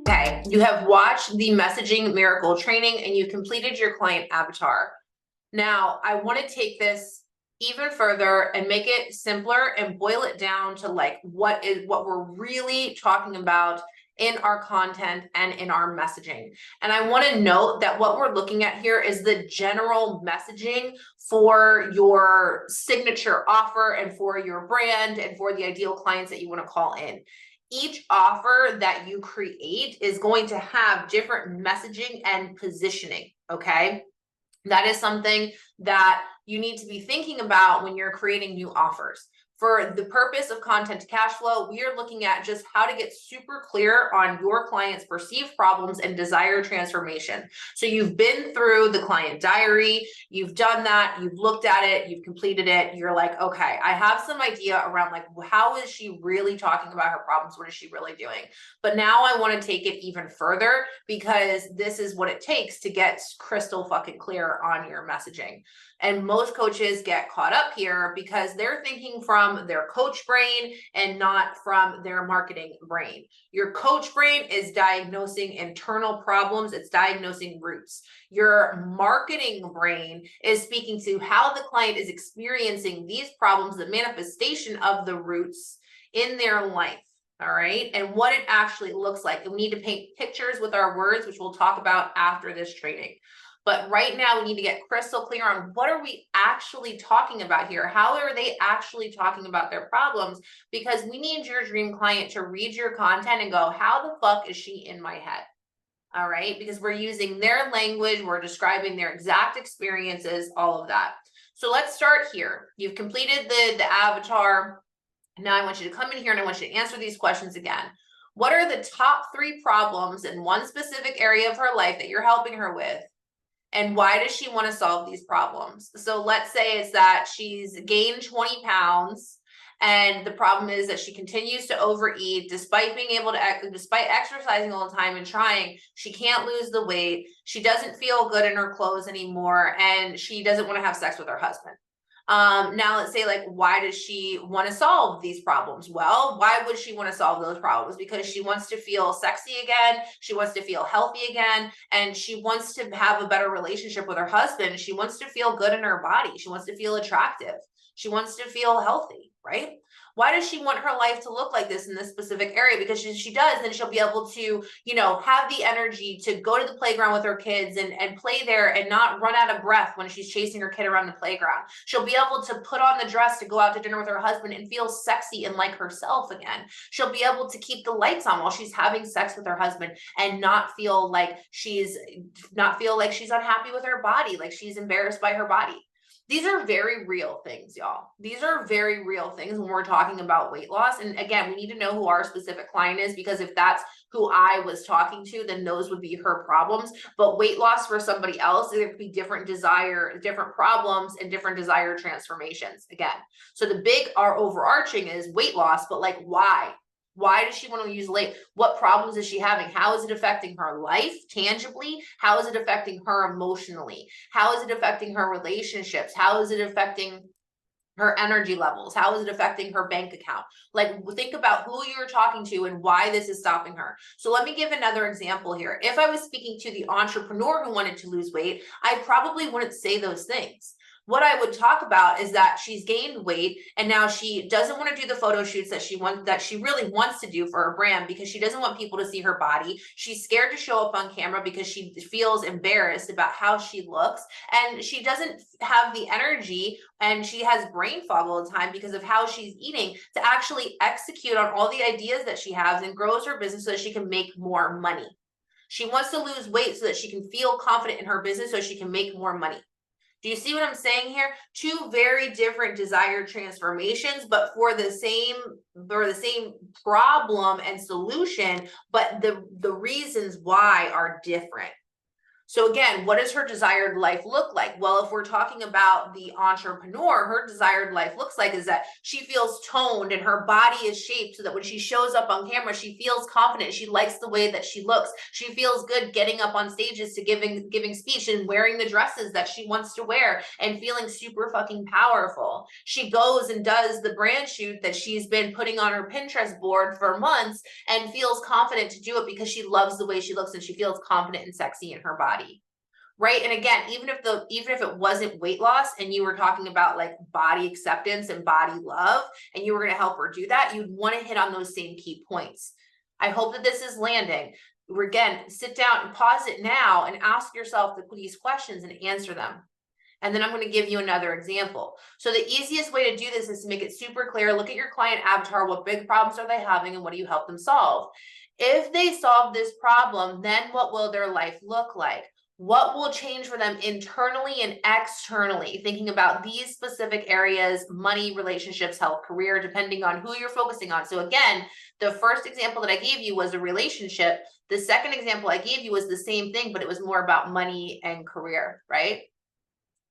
Okay, you have watched the Messaging Miracle training and you completed your client avatar. Now, I want to take this even further and make it simpler and boil it down to like what we're really talking about in our content and in our messaging. And I want to note that what we're looking at here is the general messaging for your signature offer and for your brand and for the ideal clients that you want to call in. Each offer that you create is going to have different messaging and positioning, okay? That is something that you need to be thinking about when you're creating new offers. For the purpose of content to cash flow, we are looking at just how to get super clear on your client's perceived problems and desired transformation. So you've been through the client diary, you've done that, you've looked at it, you've completed it. You're like, okay, I have some idea around like, how is she really talking about her problems? What is she really doing? But now I want to take it even further because this is what it takes to get crystal fucking clear on your messaging. And most coaches get caught up here because they're thinking from their coach brain and not from their marketing brain. Your coach brain is diagnosing internal problems, it's diagnosing roots. Your marketing brain is speaking to how the client is experiencing these problems, the manifestation of the roots in their life. All right, and what it actually looks like. And we need to paint pictures with our words, which we'll talk about after this training. But right now we need to get crystal clear on what are we actually talking about here? How are they actually talking about their problems? Because we need your dream client to read your content and go, how the fuck is she in my head? All right, because we're using their language, we're describing their exact experiences, all of that. So let's start here. You've completed the avatar. Now I want you to come in here and I want you to answer these questions again. What are the top 3 problems in one specific area of her life that you're helping her with? And why does she want to solve these problems? So let's say it's that she's gained 20 pounds and the problem is that she continues to overeat despite being able to, despite exercising all the time and trying, she can't lose the weight. She doesn't feel good in her clothes anymore and she doesn't want to have sex with her husband. Now let's say like, why does she want to solve these problems? Well, why would she want to solve those problems? Because she wants to feel sexy again. She wants to feel healthy again. And she wants to have a better relationship with her husband. She wants to feel good in her body. She wants to feel attractive. She wants to feel healthy, right? Why does she want her life to look like this in this specific area? Because she does, then she'll be able to, have the energy to go to the playground with her kids and play there and not run out of breath when she's chasing her kid around the playground. She'll be able to put on the dress to go out to dinner with her husband and feel sexy and like herself again. She'll be able to keep the lights on while she's having sex with her husband and not feel like she's unhappy with her body, like she's embarrassed by her body. These are very real things, y'all. These are very real things when we're talking about weight loss. And again, we need to know who our specific client is, because if that's who I was talking to, then those would be her problems. But weight loss for somebody else, there could be different problems and different desire transformations again. So the big, our overarching is weight loss, but like why? Why does she want to lose weight? What problems is she having? How is it affecting her life tangibly? How is it affecting her emotionally? How is it affecting her relationships? How is it affecting her energy levels? How is it affecting her bank account? Like, think about who you're talking to and why this is stopping her. So let me give another example here. If I was speaking to the entrepreneur who wanted to lose weight, I probably wouldn't say those things. What I would talk about is that she's gained weight and now she doesn't want to do the photo shoots that she really wants to do for her brand because she doesn't want people to see her body. She's scared to show up on camera because she feels embarrassed about how she looks, and she doesn't have the energy and she has brain fog all the time because of how she's eating to actually execute on all the ideas that she has and grows her business so that she can make more money. She wants to lose weight so that she can feel confident in her business so she can make more money. Do you see what I'm saying here? 2 very different desired transformations, but for the same problem and solution, but the reasons why are different. So again, what does her desired life look like? Well, if we're talking about the entrepreneur, her desired life looks like is that she feels toned and her body is shaped so that when she shows up on camera, she feels confident. She likes the way that she looks. She feels good getting up on stages to giving speech and wearing the dresses that she wants to wear and feeling super fucking powerful. She goes and does the brand shoot that she's been putting on her Pinterest board for months and feels confident to do it because she loves the way she looks and she feels confident and sexy in her body. Right. And again, even if it wasn't weight loss and you were talking about like body acceptance and body love, and you were going to help her do that, you'd want to hit on those same key points. I hope that this is landing. Again, sit down and pause it now and ask yourself these questions and answer them. And then I'm going to give you another example. So the easiest way to do this is to make it super clear. Look at your client avatar. What big problems are they having and what do you help them solve? If they solve this problem, then what will their life look like? What will change for them internally and externally? Thinking about these specific areas, money, relationships, health, career, depending on who you're focusing on. So again, the first example that I gave you was a relationship. The second example I gave you was the same thing, but it was more about money and career, right?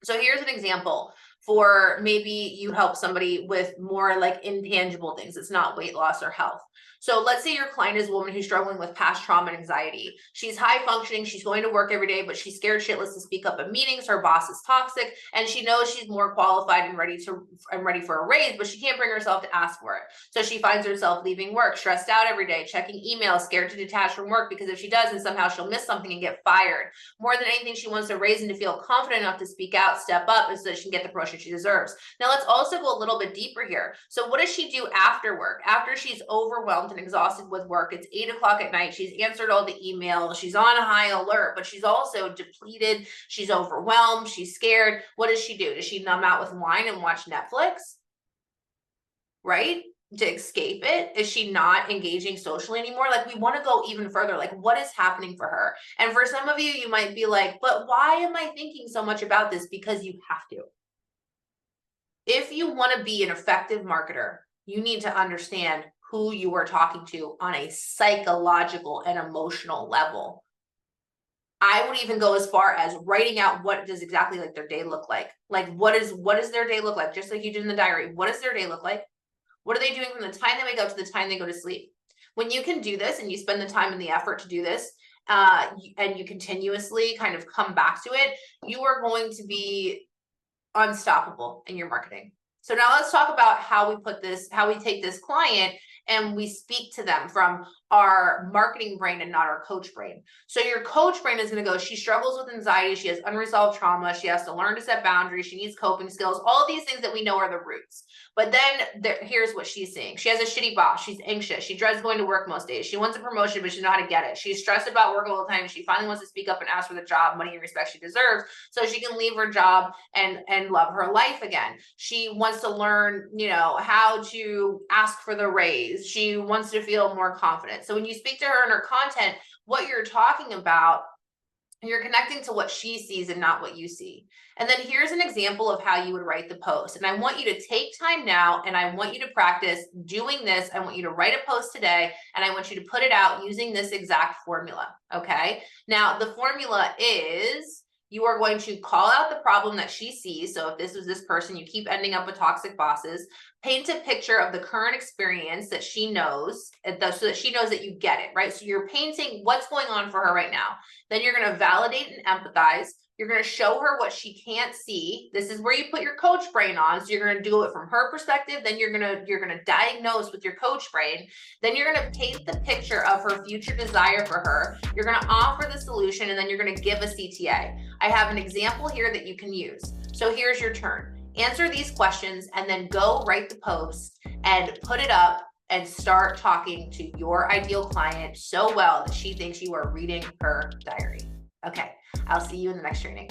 So here's an example for maybe you help somebody with more like intangible things. It's not weight loss or health. So let's say your client is a woman who's struggling with past trauma and anxiety. She's high functioning. She's going to work every day, but she's scared shitless to speak up at meetings. Her boss is toxic and she knows she's more qualified and ready for a raise, but she can't bring herself to ask for it. So she finds herself leaving work, stressed out every day, checking emails, scared to detach from work because if she doesn't, somehow she'll miss something and get fired. More than anything, she wants a raise and to feel confident enough to speak out, step up, and so that she can get the promotion she deserves. Now let's also go a little bit deeper here. So what does she do after work? After she's overwhelmed and exhausted with work, it's 8 o'clock at night. She's answered all the emails. She's on a high alert, but she's also depleted. She's overwhelmed. She's scared. What does she do? Does she numb out with wine and watch Netflix? Right? To escape it? Is she not engaging socially anymore? Like, we want to go even further. Like, what is happening for her? And for some of you, you might be like, but why am I thinking so much about this? Because you have to. If you want to be an effective marketer, you need to understand who you are talking to on a psychological and emotional level. I would even go as far as writing out what does exactly like their day look like. Like, what does their day look like? Just like you did in the diary. What does their day look like? What are they doing from the time they wake up to the time they go to sleep? When you can do this and you spend the time and the effort to do this, and you continuously kind of come back to it, you are going to be unstoppable in your marketing. So now let's talk about how we take this client and we speak to them from our marketing brain and not our coach brain. So your coach brain is going to go, she struggles with anxiety. She has unresolved trauma. She has to learn to set boundaries. She needs coping skills, all of these things that we know are the roots. But then here's what she's seeing. She has a shitty boss. She's anxious. She dreads going to work most days. She wants a promotion, but she doesn't know how to get it. She's stressed about work all the time. She finally wants to speak up and ask for the job, money, and respect she deserves so she can leave her job and love her life again. She wants to learn, how to ask for the raise. She wants to feel more confident. So when you speak to her and her content, what you're talking about, you're connecting to what she sees and not what you see. And then here's an example of how you would write the post. And I want you to take time now and I want you to practice doing this. I want you to write a post today and I want you to put it out using this exact formula. Okay. Now the formula is you are going to call out the problem that she sees. So if this was this person, you keep ending up with toxic bosses. Paint a picture of the current experience that she knows, so that she knows that you get it, right? So you're painting what's going on for her right now. Then you're going to validate and empathize. You're going to show her what she can't see. This is where you put your coach brain on. So you're going to do it from her perspective. Then you're going to diagnose with your coach brain. Then you're going to paint the picture of her future desire for her. You're going to offer the solution, and then you're going to give a CTA. I have an example here that you can use. So here's your turn. Answer these questions and then go write the post and put it up and start talking to your ideal client so well that she thinks you are reading her diary. Okay, I'll see you in the next training.